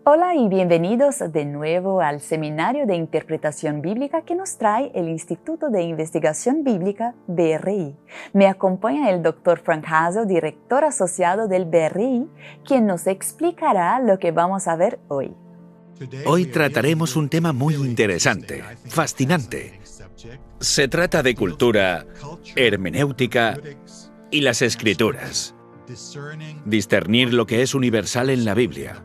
Hola y bienvenidos de nuevo al Seminario de Interpretación Bíblica que nos trae el Instituto de Investigación Bíblica, BRI. Me acompaña el Dr. Frank Hazel, director asociado del BRI, quien nos explicará lo que vamos a ver hoy. Hoy trataremos un tema muy interesante, fascinante. Se trata de cultura, hermenéutica y las Escrituras. Discernir lo que es universal en la Biblia.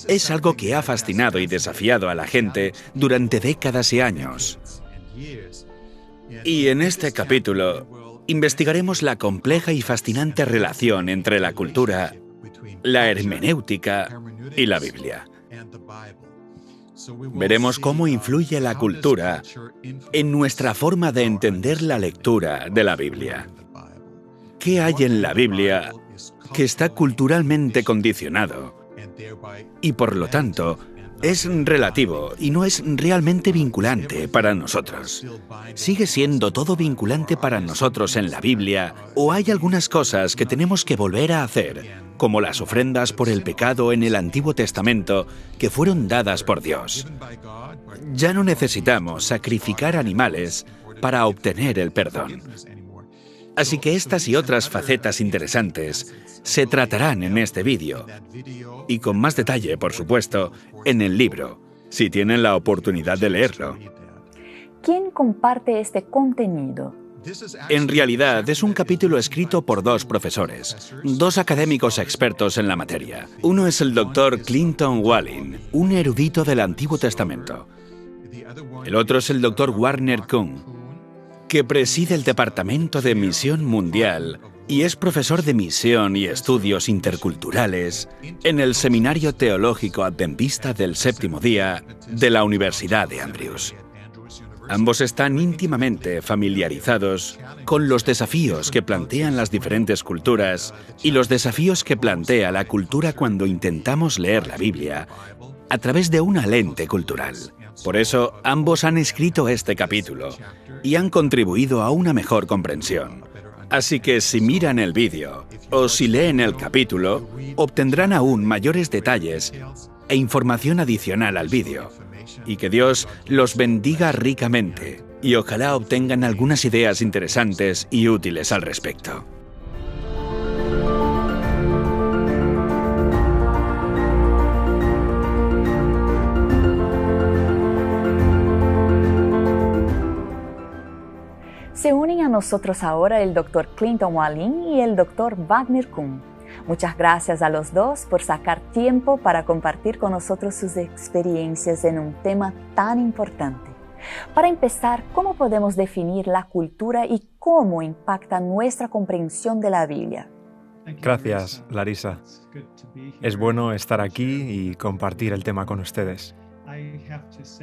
Es algo que ha fascinado y desafiado a la gente durante décadas y años. Y en este capítulo investigaremos la compleja y fascinante relación entre la cultura, la hermenéutica y la Biblia. Veremos cómo influye la cultura en nuestra forma de entender la lectura de la Biblia. ¿Qué hay en la Biblia que está culturalmente condicionado? Y por lo tanto, es relativo y no es realmente vinculante para nosotros. ¿Sigue siendo todo vinculante para nosotros en la Biblia o hay algunas cosas que tenemos que volver a hacer, como las ofrendas por el pecado en el Antiguo Testamento que fueron dadas por Dios? Ya no necesitamos sacrificar animales para obtener el perdón. Así que estas y otras facetas interesantes se tratarán en este vídeo y con más detalle, por supuesto, en el libro, si tienen la oportunidad de leerlo. ¿Quién comparte este contenido? En realidad, es un capítulo escrito por dos profesores, dos académicos expertos en la materia. Uno es el Dr. Clinton Walling, un erudito del Antiguo Testamento. El otro es el Dr. Warner Kuhn, que preside el Departamento de Misión Mundial y es profesor de misión y estudios interculturales en el Seminario Teológico Adventista del Séptimo Día de la Universidad de Andrews. Ambos están íntimamente familiarizados con los desafíos que plantean las diferentes culturas y los desafíos que plantea la cultura cuando intentamos leer la Biblia a través de una lente cultural. Por eso, ambos han escrito este capítulo y han contribuido a una mejor comprensión. Así que si miran el vídeo o si leen el capítulo, obtendrán aún mayores detalles e información adicional al vídeo. Y que Dios los bendiga ricamente y ojalá obtengan algunas ideas interesantes y útiles al respecto. Se unen a nosotros ahora el Dr. Clinton Walling y el Dr. Wagner Kuhn. Muchas gracias a los dos por sacar tiempo para compartir con nosotros sus experiencias en un tema tan importante. Para empezar, ¿cómo podemos definir la cultura y cómo impacta nuestra comprensión de la Biblia? Gracias, Larissa. Es bueno estar aquí y compartir el tema con ustedes.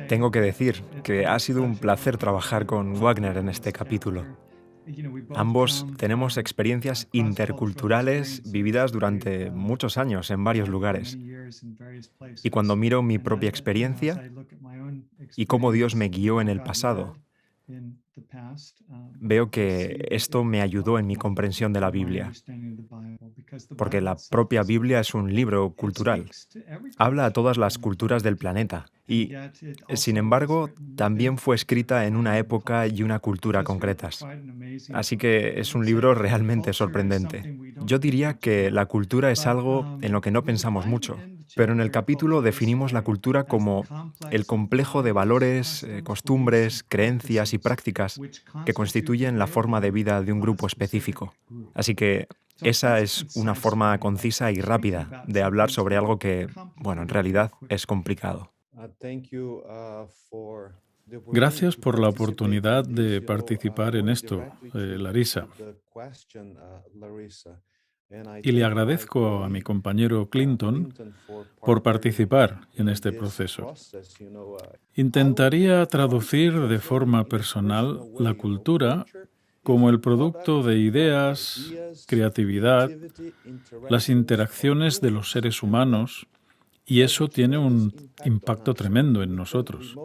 Tengo que decir que ha sido un placer trabajar con Wagner en este capítulo. Ambos tenemos experiencias interculturales vividas durante muchos años en varios lugares. Y cuando miro mi propia experiencia y cómo Dios me guió en el pasado, veo que esto me ayudó en mi comprensión de la Biblia, porque la propia Biblia es un libro cultural. Habla a todas las culturas del planeta y, sin embargo, también fue escrita en una época y una cultura concretas. Así que es un libro realmente sorprendente. Yo diría que la cultura es algo en lo que no pensamos mucho, pero en el capítulo definimos la cultura como el complejo de valores, costumbres, creencias y prácticas que constituyen la forma de vida de un grupo específico. Así que esa es una forma concisa y rápida de hablar sobre algo que, en realidad es complicado. Gracias por la oportunidad de participar en esto, Larissa. Y le agradezco a mi compañero Clinton por participar en este proceso. Intentaría traducir de forma personal la cultura como el producto de ideas, creatividad, las interacciones de los seres humanos, y eso tiene un impacto tremendo en nosotros.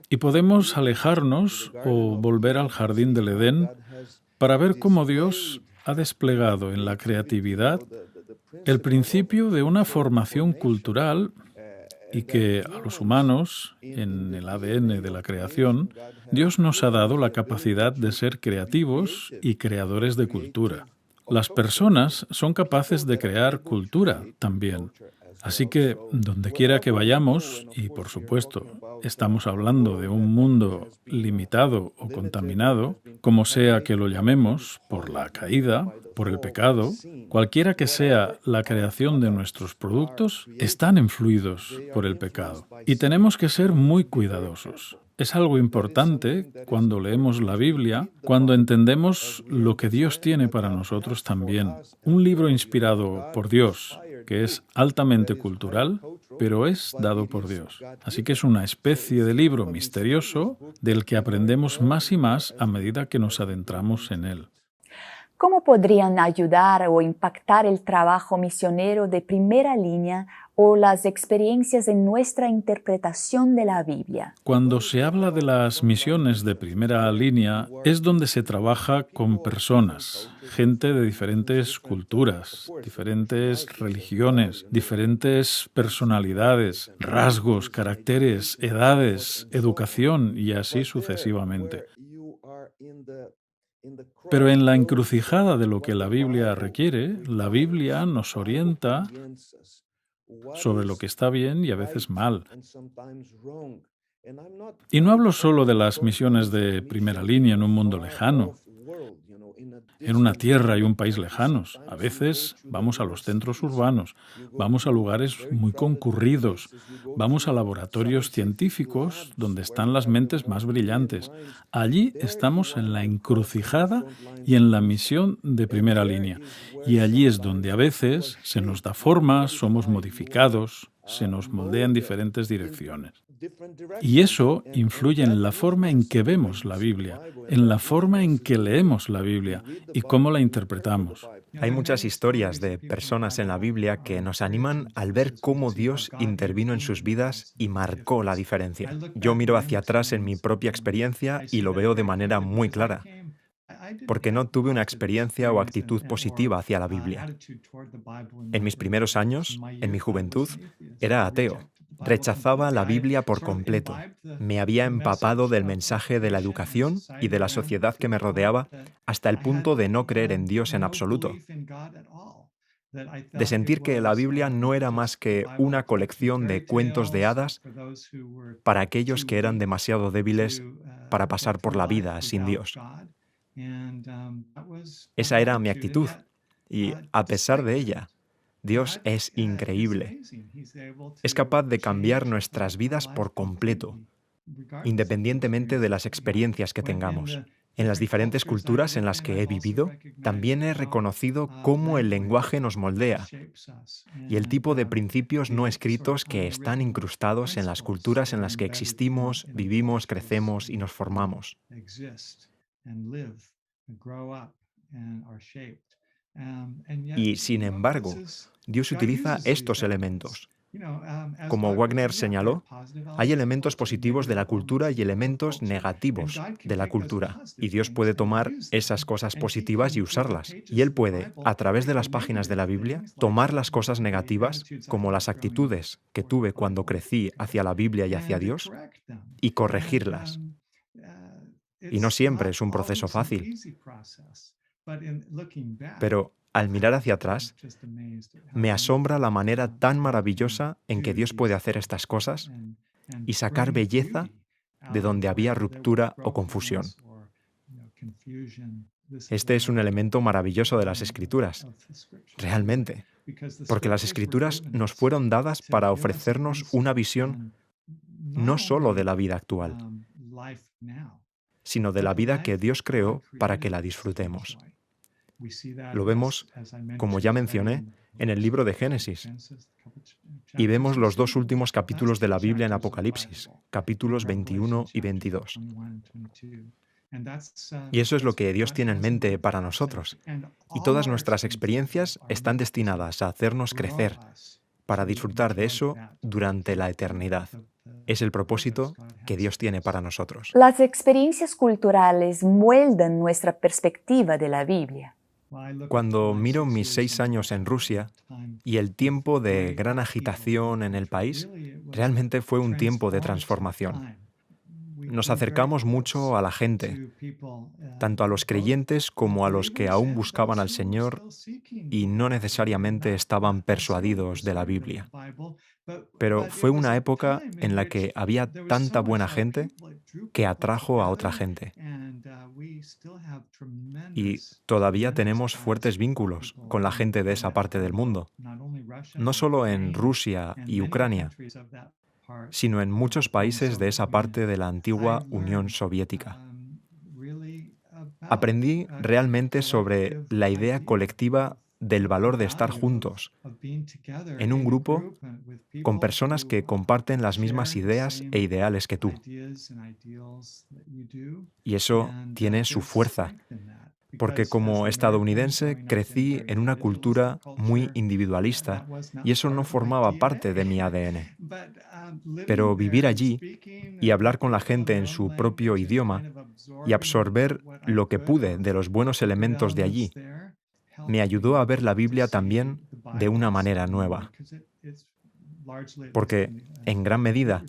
Y podemos alejarnos o volver al jardín del Edén para ver cómo Dios ha desplegado en la creatividad El principio de una formación cultural y que a los humanos, en el ADN de la creación, Dios nos ha dado la capacidad de ser creativos y creadores de cultura. Las personas son capaces de crear cultura también. Así que, donde quiera que vayamos, y por supuesto, estamos hablando de un mundo limitado o contaminado, como sea que lo llamemos, por la caída, por el pecado, cualquiera que sea la creación de nuestros productos, están influidos por el pecado. Y tenemos que ser muy cuidadosos. Es algo importante cuando leemos la Biblia, cuando entendemos lo que Dios tiene para nosotros también. Un libro inspirado por Dios, que es altamente cultural, pero es dado por Dios. Así que es una especie de libro misterioso del que aprendemos más y más a medida que nos adentramos en él. ¿Cómo podrían ayudar o impactar el trabajo misionero de primera línea o las experiencias en nuestra interpretación de la Biblia? Cuando se habla de las misiones de primera línea, es donde se trabaja con personas, gente de diferentes culturas, diferentes religiones, diferentes personalidades, rasgos, caracteres, edades, educación y así sucesivamente. Pero en la encrucijada de lo que la Biblia requiere, la Biblia nos orienta sobre lo que está bien y a veces mal. Y no hablo solo de las misiones de primera línea en un mundo lejano, en una tierra y un país lejanos. A veces vamos a los centros urbanos, vamos a lugares muy concurridos, vamos a laboratorios científicos donde están las mentes más brillantes. Allí estamos en la encrucijada y en la misión de primera línea. Y allí es donde a veces se nos da forma, somos modificados, se nos moldea en diferentes direcciones. Y eso influye en la forma en que vemos la Biblia, en la forma en que leemos la Biblia y cómo la interpretamos. Hay muchas historias de personas en la Biblia que nos animan al ver cómo Dios intervino en sus vidas y marcó la diferencia. Yo miro hacia atrás en mi propia experiencia y lo veo de manera muy clara, porque no tuve una experiencia o actitud positiva hacia la Biblia. En mis primeros años, en mi juventud, era ateo. Rechazaba la Biblia por completo. Me había empapado del mensaje de la educación y de la sociedad que me rodeaba hasta el punto de no creer en Dios en absoluto. De sentir que la Biblia no era más que una colección de cuentos de hadas para aquellos que eran demasiado débiles para pasar por la vida sin Dios. Esa era mi actitud y, a pesar de ella, Dios es increíble. Es capaz de cambiar nuestras vidas por completo, independientemente de las experiencias que tengamos. En las diferentes culturas en las que he vivido, también he reconocido cómo el lenguaje nos moldea y el tipo de principios no escritos que están incrustados en las culturas en las que existimos, vivimos, crecemos y nos formamos. Y, sin embargo, Dios utiliza estos elementos. Como Wagner señaló, hay elementos positivos de la cultura y elementos negativos de la cultura. Y Dios puede tomar esas cosas positivas y usarlas. Y Él puede, a través de las páginas de la Biblia, tomar las cosas negativas, como las actitudes que tuve cuando crecí hacia la Biblia y hacia Dios, y corregirlas. Y no siempre es un proceso fácil. Pero al mirar hacia atrás, me asombra la manera tan maravillosa en que Dios puede hacer estas cosas y sacar belleza de donde había ruptura o confusión. Este es un elemento maravilloso de las Escrituras, realmente, porque las Escrituras nos fueron dadas para ofrecernos una visión no solo de la vida actual, sino de la vida que Dios creó para que la disfrutemos. Lo vemos, como ya mencioné, en el libro de Génesis. Y vemos los dos últimos capítulos de la Biblia en Apocalipsis, capítulos 21 y 22. Y eso es lo que Dios tiene en mente para nosotros. Y todas nuestras experiencias están destinadas a hacernos crecer, para disfrutar de eso durante la eternidad. Es el propósito que Dios tiene para nosotros. Las experiencias culturales mueldan nuestra perspectiva de la Biblia. Cuando miro mis 6 años en Rusia y el tiempo de gran agitación en el país, realmente fue un tiempo de transformación. Nos acercamos mucho a la gente, tanto a los creyentes como a los que aún buscaban al Señor y no necesariamente estaban persuadidos de la Biblia. Pero fue una época en la que había tanta buena gente que atrajo a otra gente. Y todavía tenemos fuertes vínculos con la gente de esa parte del mundo, no solo en Rusia y Ucrania, sino en muchos países de esa parte de la antigua Unión Soviética. Aprendí realmente sobre la idea colectiva del valor de estar juntos, en un grupo con personas que comparten las mismas ideas e ideales que tú. Y eso tiene su fuerza, porque como estadounidense crecí en una cultura muy individualista y eso no formaba parte de mi ADN. Pero vivir allí y hablar con la gente en su propio idioma y absorber lo que pude de los buenos elementos de allí me ayudó a ver la Biblia también de una manera nueva. Porque, en gran medida,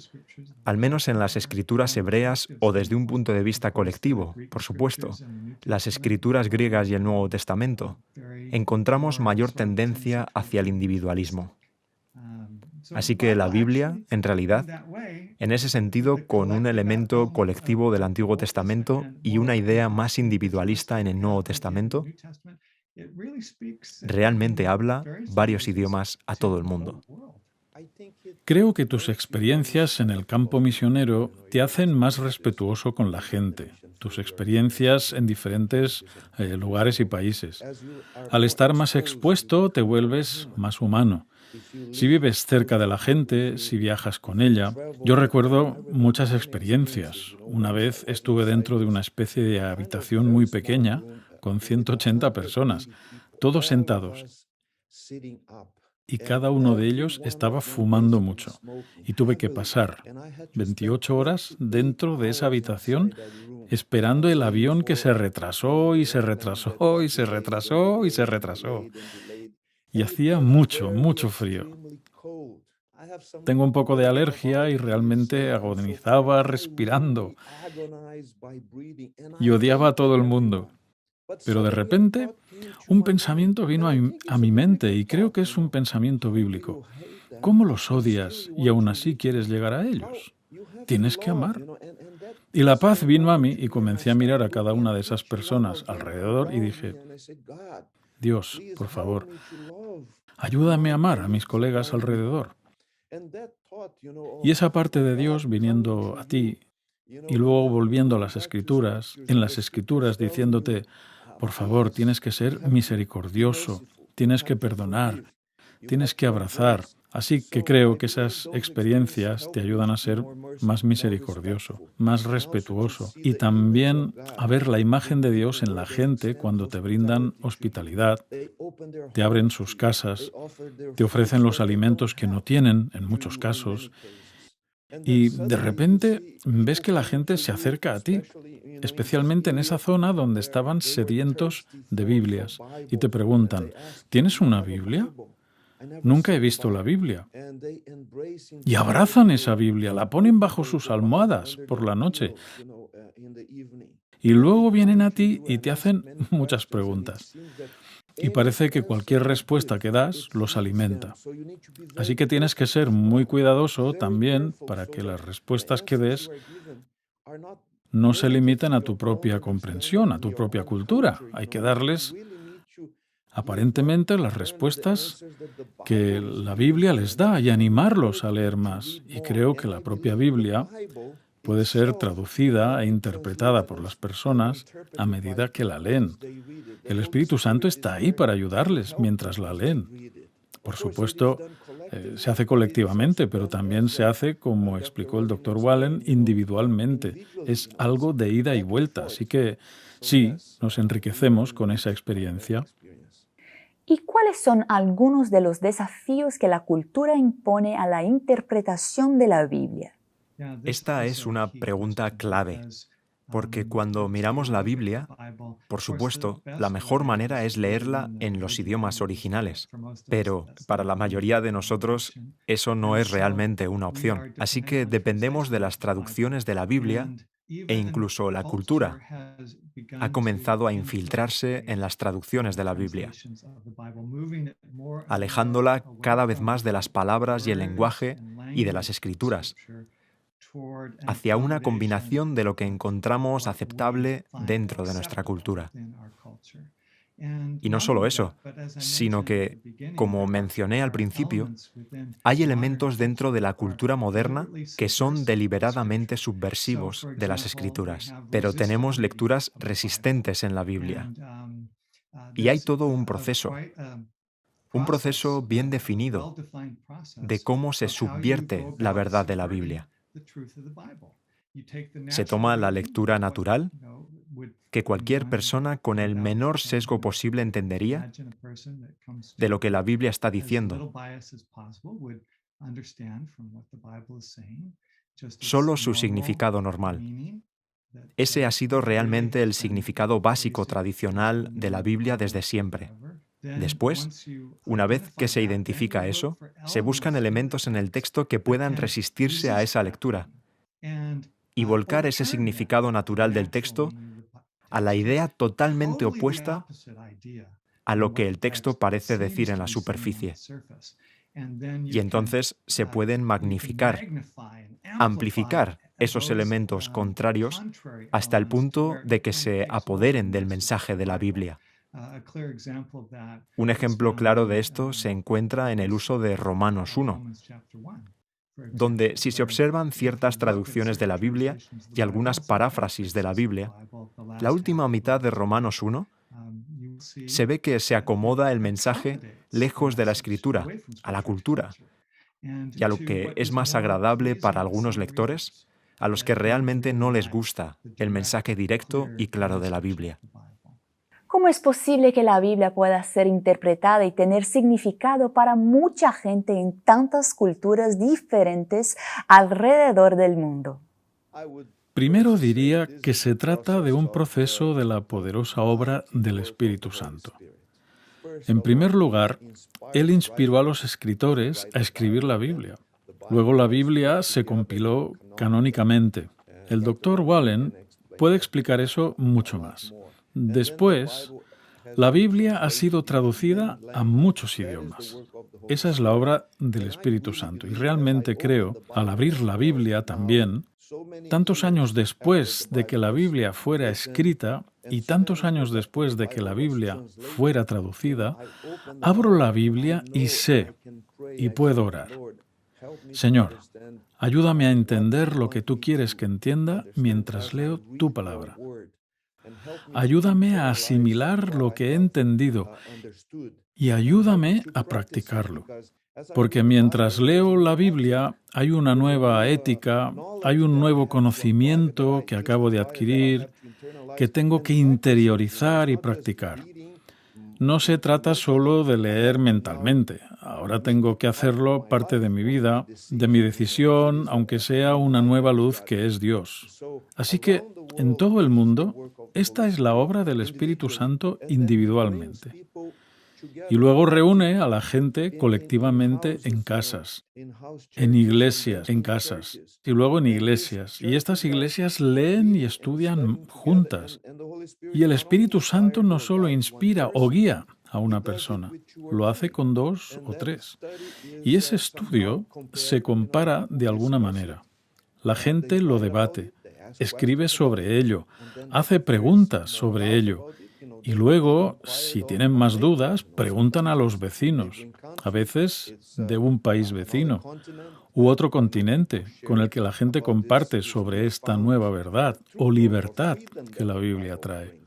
al menos en las escrituras hebreas o desde un punto de vista colectivo, por supuesto, las escrituras griegas y el Nuevo Testamento, encontramos mayor tendencia hacia el individualismo. Así que la Biblia, en realidad, en ese sentido, con un elemento colectivo del Antiguo Testamento y una idea más individualista en el Nuevo Testamento, realmente habla varios idiomas a todo el mundo. Creo que tus experiencias en el campo misionero te hacen más respetuoso con la gente, tus experiencias en diferentes lugares y países. Al estar más expuesto, te vuelves más humano. Si vives cerca de la gente, si viajas con ella. Yo recuerdo muchas experiencias. Una vez estuve dentro de una especie de habitación muy pequeña, con 180 personas, todos sentados. Y cada uno de ellos estaba fumando mucho. Y tuve que pasar 28 horas dentro de esa habitación esperando el avión que se retrasó y se retrasó y se retrasó y se retrasó. Y hacía mucho, mucho frío. Tengo un poco de alergia y realmente agonizaba respirando. Y odiaba a todo el mundo. Pero de repente, un pensamiento vino a mi mente y creo que es un pensamiento bíblico. ¿Cómo los odias y aún así quieres llegar a ellos? Tienes que amar. Y la paz vino a mí y comencé a mirar a cada una de esas personas alrededor y dije, Dios, por favor, ayúdame a amar a mis colegas alrededor. Y esa parte de Dios viniendo a ti y luego volviendo a las Escrituras, en las Escrituras diciéndote, por favor, tienes que ser misericordioso, tienes que perdonar, tienes que abrazar. Así que creo que esas experiencias te ayudan a ser más misericordioso, más respetuoso y también a ver la imagen de Dios en la gente cuando te brindan hospitalidad, te abren sus casas, te ofrecen los alimentos que no tienen en muchos casos y de repente ves que la gente se acerca a ti, especialmente en esa zona donde estaban sedientos de Biblias y te preguntan, ¿tienes una Biblia? Nunca he visto la Biblia. Y abrazan esa Biblia, la ponen bajo sus almohadas por la noche. Y luego vienen a ti y te hacen muchas preguntas. Y parece que cualquier respuesta que das los alimenta. Así que tienes que ser muy cuidadoso también para que las respuestas que des no se limiten a tu propia comprensión, a tu propia cultura. Hay que darles aparentemente las respuestas que la Biblia les da y animarlos a leer más. Y creo que la propia Biblia puede ser traducida e interpretada por las personas a medida que la leen. El Espíritu Santo está ahí para ayudarles mientras la leen. Por supuesto, se hace colectivamente, pero también se hace, como explicó el Dr. Wallen, individualmente. Es algo de ida y vuelta, así que sí, nos enriquecemos con esa experiencia. ¿Y cuáles son algunos de los desafíos que la cultura impone a la interpretación de la Biblia? Esta es una pregunta clave. Porque cuando miramos la Biblia, por supuesto, la mejor manera es leerla en los idiomas originales. Pero para la mayoría de nosotros, eso no es realmente una opción. Así que dependemos de las traducciones de la Biblia e incluso la cultura ha comenzado a infiltrarse en las traducciones de la Biblia, alejándola cada vez más de las palabras y el lenguaje y de las escrituras, hacia una combinación de lo que encontramos aceptable dentro de nuestra cultura. Y no solo eso, sino que, como mencioné al principio, hay elementos dentro de la cultura moderna que son deliberadamente subversivos de las Escrituras, pero tenemos lecturas resistentes en la Biblia. Y hay todo un proceso bien definido de cómo se subvierte la verdad de la Biblia. Se toma la lectura natural, que cualquier persona con el menor sesgo posible entendería de lo que la Biblia está diciendo. Solo su significado normal. Ese ha sido realmente el significado básico tradicional de la Biblia desde siempre. Después, una vez que se identifica eso, se buscan elementos en el texto que puedan resistirse a esa lectura y volcar ese significado natural del texto a la idea totalmente opuesta a lo que el texto parece decir en la superficie. Y entonces se pueden magnificar, amplificar esos elementos contrarios hasta el punto de que se apoderen del mensaje de la Biblia. Un ejemplo claro de esto se encuentra en el uso de Romanos 1, donde si se observan ciertas traducciones de la Biblia y algunas paráfrasis de la Biblia, la última mitad de Romanos 1 se ve que se acomoda el mensaje lejos de la Escritura, a la cultura, y a lo que es más agradable para algunos lectores, a los que realmente no les gusta el mensaje directo y claro de la Biblia. ¿Cómo es posible que la Biblia pueda ser interpretada y tener significado para mucha gente en tantas culturas diferentes alrededor del mundo? Primero diría que se trata de un proceso de la poderosa obra del Espíritu Santo. En primer lugar, Él inspiró a los escritores a escribir la Biblia. Luego la Biblia se compiló canónicamente. El Dr. Wallen puede explicar eso mucho más. Después, la Biblia ha sido traducida a muchos idiomas. Esa es la obra del Espíritu Santo. Y realmente creo, al abrir la Biblia también, tantos años después de que la Biblia fuera escrita y tantos años después de que la Biblia fuera traducida, abro la Biblia y sé y puedo orar. Señor, ayúdame a entender lo que tú quieres que entienda mientras leo tu palabra. Ayúdame a asimilar lo que he entendido y ayúdame a practicarlo. Porque mientras leo la Biblia hay una nueva ética, hay un nuevo conocimiento que acabo de adquirir, que tengo que interiorizar y practicar. No se trata solo de leer mentalmente. Ahora tengo que hacerlo parte de mi vida, de mi decisión, aunque sea una nueva luz que es Dios. Así que, en todo el mundo, esta es la obra del Espíritu Santo individualmente. Y luego reúne a la gente colectivamente en casas, en iglesias, en casas, y luego en iglesias. Y estas iglesias leen y estudian juntas. Y el Espíritu Santo no solo inspira o guía a una persona, lo hace con 2 o 3. Y ese estudio se compara de alguna manera. La gente lo debate, escribe sobre ello, hace preguntas sobre ello. Y luego, si tienen más dudas, preguntan a los vecinos, a veces de un país vecino u otro continente con el que la gente comparte sobre esta nueva verdad o libertad que la Biblia trae.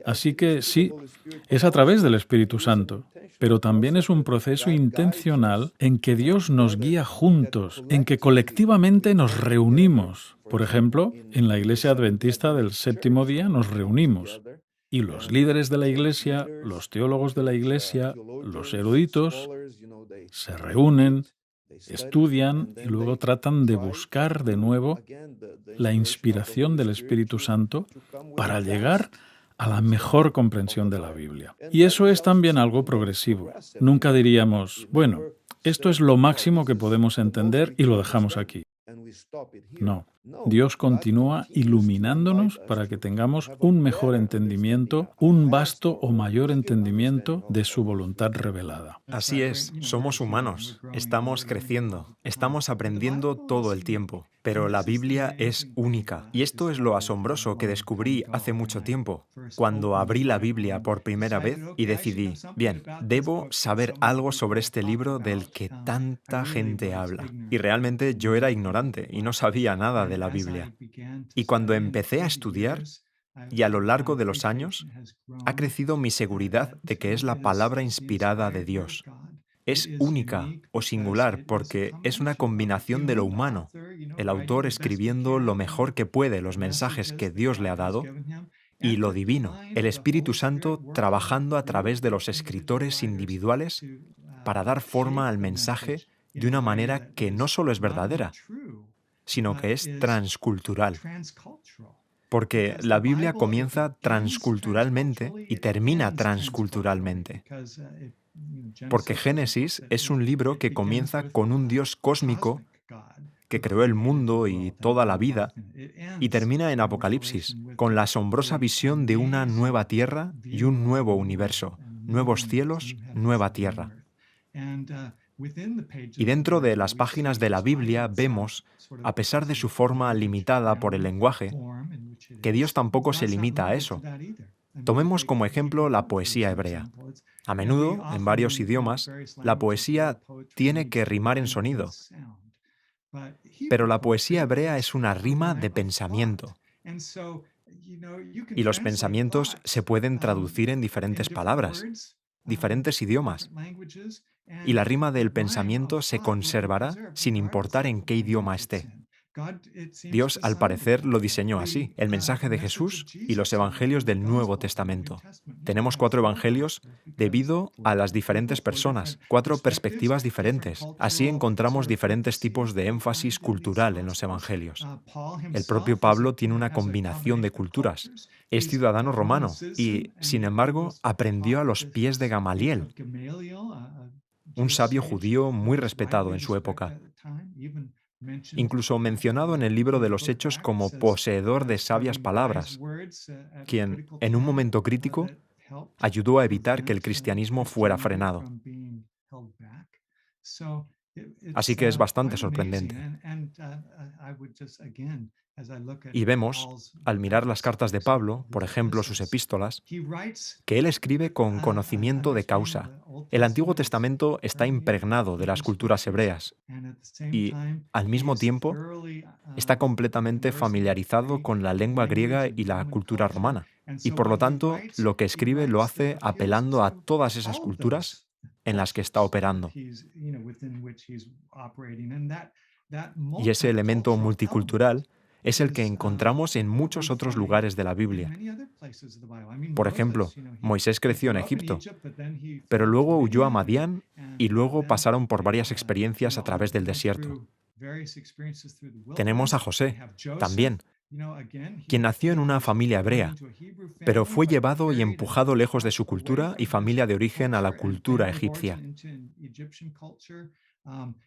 Así que sí, es a través del Espíritu Santo, pero también es un proceso intencional en que Dios nos guía juntos, en que colectivamente nos reunimos. Por ejemplo, en la Iglesia Adventista del Séptimo Día nos reunimos. Y los líderes de la Iglesia, los teólogos de la Iglesia, los eruditos, se reúnen estudian y luego tratan de buscar de nuevo la inspiración del Espíritu Santo para llegar a la mejor comprensión de la Biblia. Y eso es también algo progresivo. Nunca diríamos, bueno, esto es lo máximo que podemos entender y lo dejamos aquí. No, Dios continúa iluminándonos para que tengamos un mejor entendimiento, un vasto o mayor entendimiento de su voluntad revelada. Así es, somos humanos, estamos creciendo, estamos aprendiendo todo el tiempo, pero la Biblia es única. Y esto es lo asombroso que descubrí hace mucho tiempo, cuando abrí la Biblia por primera vez y decidí, bien, debo saber algo sobre este libro del que tanta gente habla. Y realmente yo era ignorante y no sabía nada de la Biblia. Y cuando empecé a estudiar, y a lo largo de los años, ha crecido mi seguridad de que es la palabra inspirada de Dios. Es única o singular porque es una combinación de lo humano, el autor escribiendo lo mejor que puede los mensajes que Dios le ha dado, y lo divino, el Espíritu Santo trabajando a través de los escritores individuales para dar forma al mensaje de una manera que no solo es verdadera, sino que es transcultural. Porque la Biblia comienza transculturalmente y termina transculturalmente. Porque Génesis es un libro que comienza con un Dios cósmico que creó el mundo y toda la vida, y termina en Apocalipsis, con la asombrosa visión de una nueva tierra y un nuevo universo, nuevos cielos, nueva tierra. Y dentro de las páginas de la Biblia vemos, a pesar de su forma limitada por el lenguaje, que Dios tampoco se limita a eso. Tomemos como ejemplo la poesía hebrea. A menudo, en varios idiomas, la poesía tiene que rimar en sonido. Pero la poesía hebrea es una rima de pensamiento. Y los pensamientos se pueden traducir en diferentes palabras, diferentes idiomas. Y la rima del pensamiento se conservará sin importar en qué idioma esté. Dios, al parecer, lo diseñó así, el mensaje de Jesús y los evangelios del Nuevo Testamento. Tenemos 4 evangelios debido a las diferentes personas, 4 perspectivas diferentes. Así encontramos diferentes tipos de énfasis cultural en los evangelios. El propio Pablo tiene una combinación de culturas. Es ciudadano romano y, sin embargo, aprendió a los pies de Gamaliel, un sabio judío muy respetado en su época. Incluso mencionado en el libro de los Hechos como poseedor de sabias palabras, quien, en un momento crítico, ayudó a evitar que el cristianismo fuera frenado. Así que es bastante sorprendente. Y vemos, al mirar las cartas de Pablo, por ejemplo sus epístolas, que él escribe con conocimiento de causa. El Antiguo Testamento está impregnado de las culturas hebreas y, al mismo tiempo, está completamente familiarizado con la lengua griega y la cultura romana. Y por lo tanto, lo que escribe lo hace apelando a todas esas culturas en las que está operando. Y ese elemento multicultural es el que encontramos en muchos otros lugares de la Biblia. Por ejemplo, Moisés creció en Egipto, pero luego huyó a Madián y luego pasaron por varias experiencias a través del desierto. Tenemos a José, también, quien nació en una familia hebrea, pero fue llevado y empujado lejos de su cultura y familia de origen a la cultura egipcia.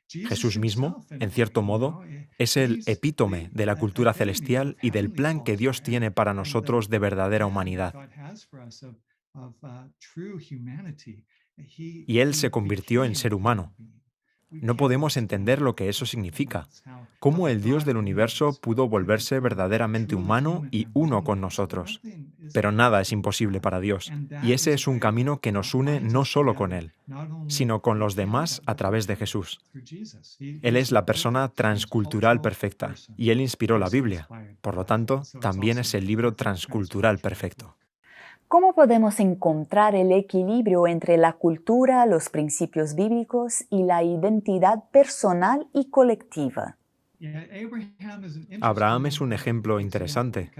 Jesús mismo, en cierto modo, es el epítome de la cultura celestial y del plan que Dios tiene para nosotros de verdadera humanidad. Y Él se convirtió en ser humano. No podemos entender lo que eso significa. Cómo el Dios del universo pudo volverse verdaderamente humano y uno con nosotros. Pero nada es imposible para Dios. Y ese es un camino que nos une no solo con Él, sino con los demás a través de Jesús. Él es la persona transcultural perfecta y Él inspiró la Biblia. Por lo tanto, también es el libro transcultural perfecto. ¿Cómo podemos encontrar el equilibrio entre la cultura, los principios bíblicos y la identidad personal y colectiva? Abraham es un ejemplo interesante,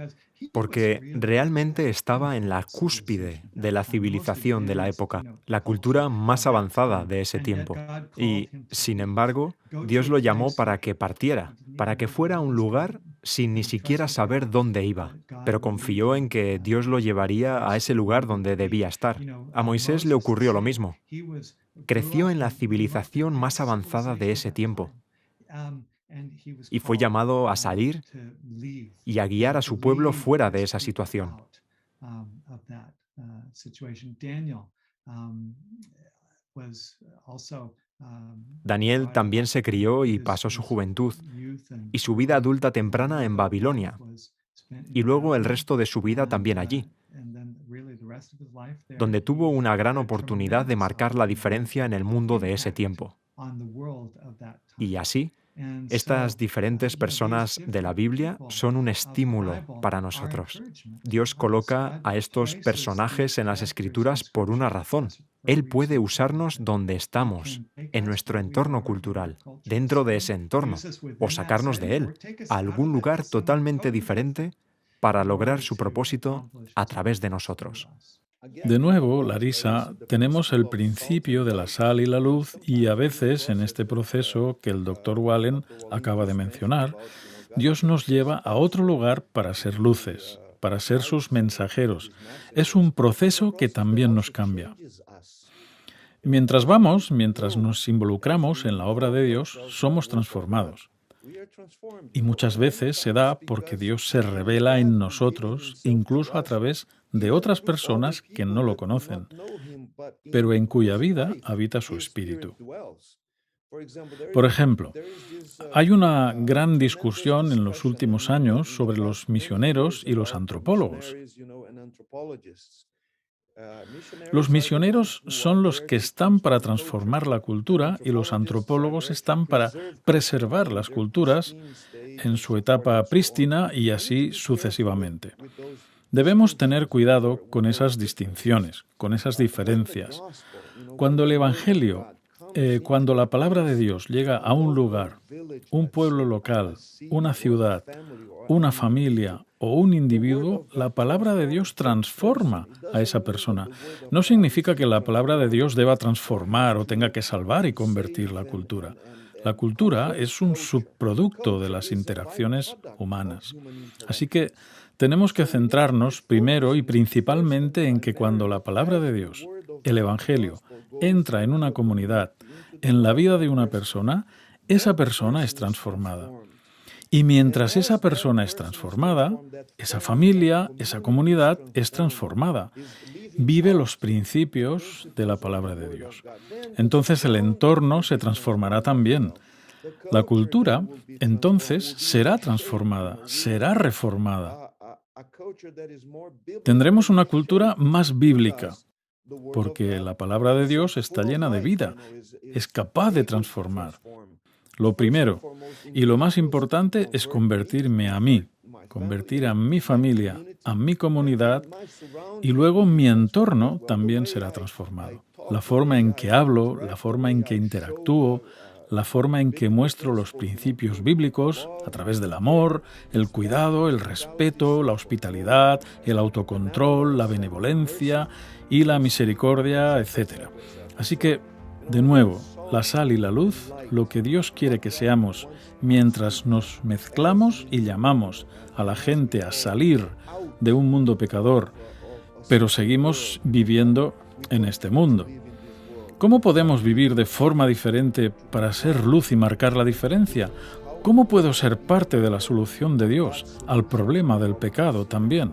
porque realmente estaba en la cúspide de la civilización de la época, la cultura más avanzada de ese tiempo. Y, sin embargo, Dios lo llamó para que partiera, para que fuera a un lugar sin ni siquiera saber dónde iba, pero confió en que Dios lo llevaría a ese lugar donde debía estar. A Moisés le ocurrió lo mismo. Creció en la civilización más avanzada de ese tiempo y fue llamado a salir y a guiar a su pueblo fuera de esa situación. Daniel también se crió y pasó su juventud y su vida adulta temprana en Babilonia, y luego el resto de su vida también allí, donde tuvo una gran oportunidad de marcar la diferencia en el mundo de ese tiempo. Y así, estas diferentes personas de la Biblia son un estímulo para nosotros. Dios coloca a estos personajes en las Escrituras por una razón. Él puede usarnos donde estamos, en nuestro entorno cultural, dentro de ese entorno, o sacarnos de él, a algún lugar totalmente diferente para lograr su propósito a través de nosotros. De nuevo, Larisa, tenemos el principio de la sal y la luz y a veces en este proceso que el Dr. Wallen acaba de mencionar, Dios nos lleva a otro lugar para ser luces, para ser sus mensajeros. Es un proceso que también nos cambia. Mientras nos involucramos en la obra de Dios, somos transformados. Y muchas veces se da porque Dios se revela en nosotros, incluso a través de otras personas que no lo conocen, pero en cuya vida habita su espíritu. Por ejemplo, hay una gran discusión en los últimos años sobre los misioneros y los antropólogos. Los misioneros son los que están para transformar la cultura y los antropólogos están para preservar las culturas en su etapa prístina y así sucesivamente. Debemos tener cuidado con esas distinciones, con esas diferencias. Cuando el Evangelio, cuando la palabra de Dios llega a un lugar, un pueblo local, una ciudad, una familia o un individuo, la palabra de Dios transforma a esa persona. No significa que la palabra de Dios deba transformar o tenga que salvar y convertir la cultura. La cultura es un subproducto de las interacciones humanas. Así que tenemos que centrarnos primero y principalmente en que cuando la palabra de Dios, el Evangelio, entra en una comunidad, en la vida de una persona, esa persona es transformada. Y mientras esa persona es transformada, esa familia, esa comunidad es transformada. Vive los principios de la palabra de Dios. Entonces el entorno se transformará también. La cultura, entonces, será transformada, será reformada. Tendremos una cultura más bíblica, porque la palabra de Dios está llena de vida, es capaz de transformar. Lo primero y lo más importante es convertirme a mí, convertir a mi familia, a mi comunidad, y luego mi entorno también será transformado. La forma en que hablo, la forma en que interactúo, la forma en que muestro los principios bíblicos a través del amor, el cuidado, el respeto, la hospitalidad, el autocontrol, la benevolencia y la misericordia, etc. Así que, de nuevo, la sal y la luz, lo que Dios quiere que seamos mientras nos mezclamos y llamamos a la gente a salir de un mundo pecador, pero seguimos viviendo en este mundo. ¿Cómo podemos vivir de forma diferente para ser luz y marcar la diferencia? ¿Cómo puedo ser parte de la solución de Dios al problema del pecado también?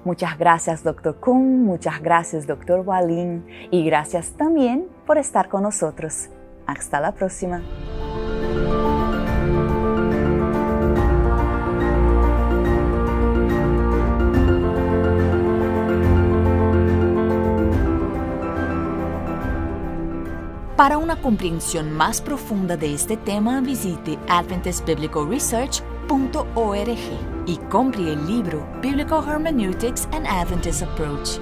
Muchas gracias, Dr. Kuhn, muchas gracias, Dr. Walin, y gracias también por estar con nosotros. Hasta la próxima. Para una comprensión más profunda de este tema, visite adventistbiblicalresearch.org y compre el libro Biblical Hermeneutics and Adventist Approach.